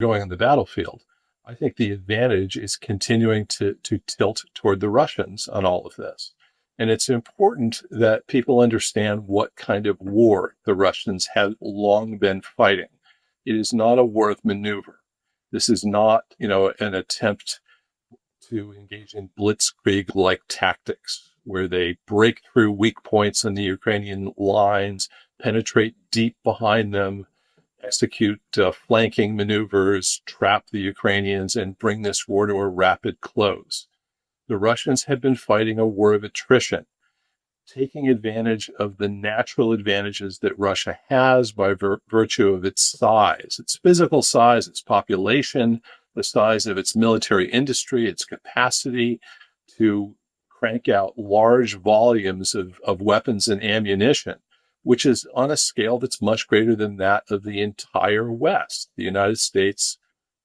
going on the battlefield. I think the advantage is continuing to tilt toward the Russians on all of this. And it's important that people understand what kind of war the Russians have long been fighting. It is not a war of maneuver. This is not, an attempt to engage in blitzkrieg-like tactics where they break through weak points on the Ukrainian lines, penetrate deep behind them, execute flanking maneuvers, trap the Ukrainians, and bring this war to a rapid close. The Russians have been fighting a war of attrition, taking advantage of the natural advantages that Russia has by virtue of its size, its physical size, its population, the size of its military industry, its capacity to crank out large volumes of weapons and ammunition, which is on a scale that's much greater than that of the entire West, the United States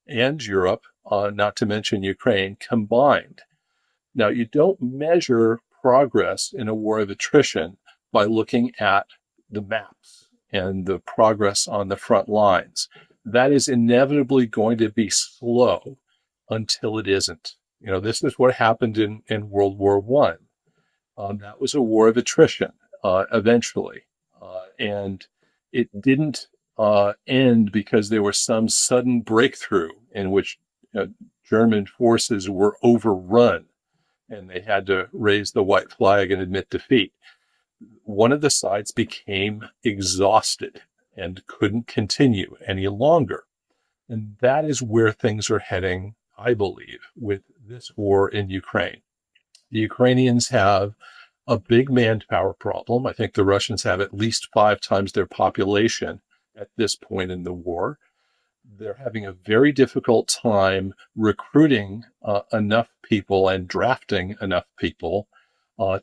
and Europe, not to mention Ukraine, combined. Now, you don't measure progress in a war of attrition by looking at the maps and the progress on the front lines. That is inevitably going to be slow until it isn't. This is what happened in World War I. That was a war of attrition eventually. And it didn't end because there was some sudden breakthrough in which German forces were overrun and they had to raise the white flag and admit defeat. One of the sides became exhausted and couldn't continue any longer. And that is where things are heading, I believe, with this war in Ukraine. The Ukrainians have a big manpower problem. I think the Russians have at least 5 times their population at this point in the war. They're having a very difficult time recruiting enough people and drafting enough people,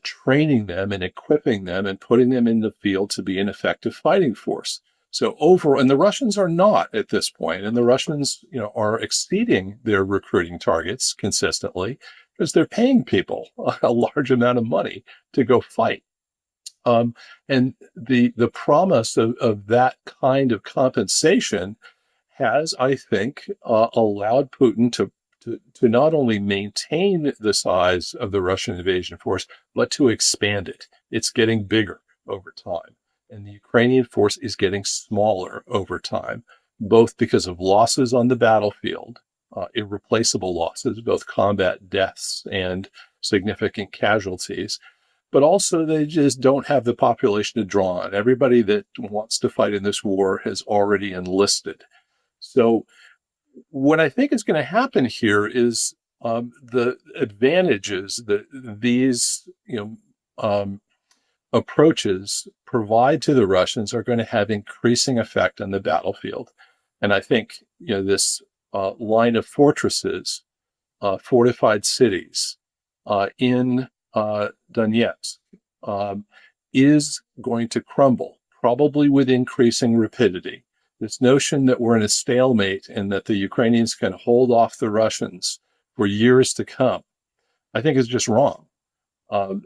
training them and equipping them and putting them in the field to be an effective fighting force. So and the Russians are not at this point, and the Russians, are exceeding their recruiting targets consistently because they're paying people a large amount of money to go fight. And the promise of that kind of compensation has, I think, allowed Putin to not only maintain the size of the Russian invasion force, but to expand it. It's getting bigger over time. And the Ukrainian force is getting smaller over time, both because of losses on the battlefield, irreplaceable losses, both combat deaths and significant casualties, but also they just don't have the population to draw on. Everybody that wants to fight in this war has already enlisted. So what I think is going to happen here is the advantages that these approaches provide to the Russians are going to have increasing effect on the battlefield. And I think this line of fortresses, fortified cities in Donetsk is going to crumble, probably with increasing rapidity. This notion that we're in a stalemate and that the Ukrainians can hold off the Russians for years to come, I think is just wrong. The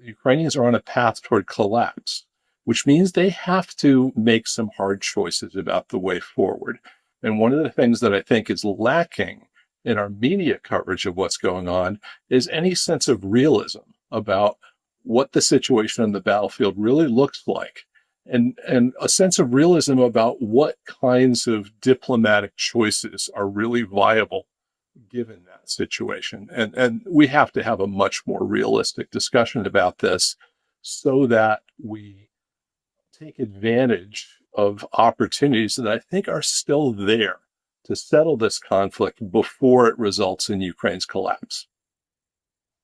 Ukrainians are on a path toward collapse, which means they have to make some hard choices about the way forward. And one of the things that I think is lacking in our media coverage of what's going on is any sense of realism about what the situation on the battlefield really looks like. And a sense of realism about what kinds of diplomatic choices are really viable given that situation. And we have to have a much more realistic discussion about this so that we take advantage of opportunities that I think are still there to settle this conflict before it results in Ukraine's collapse.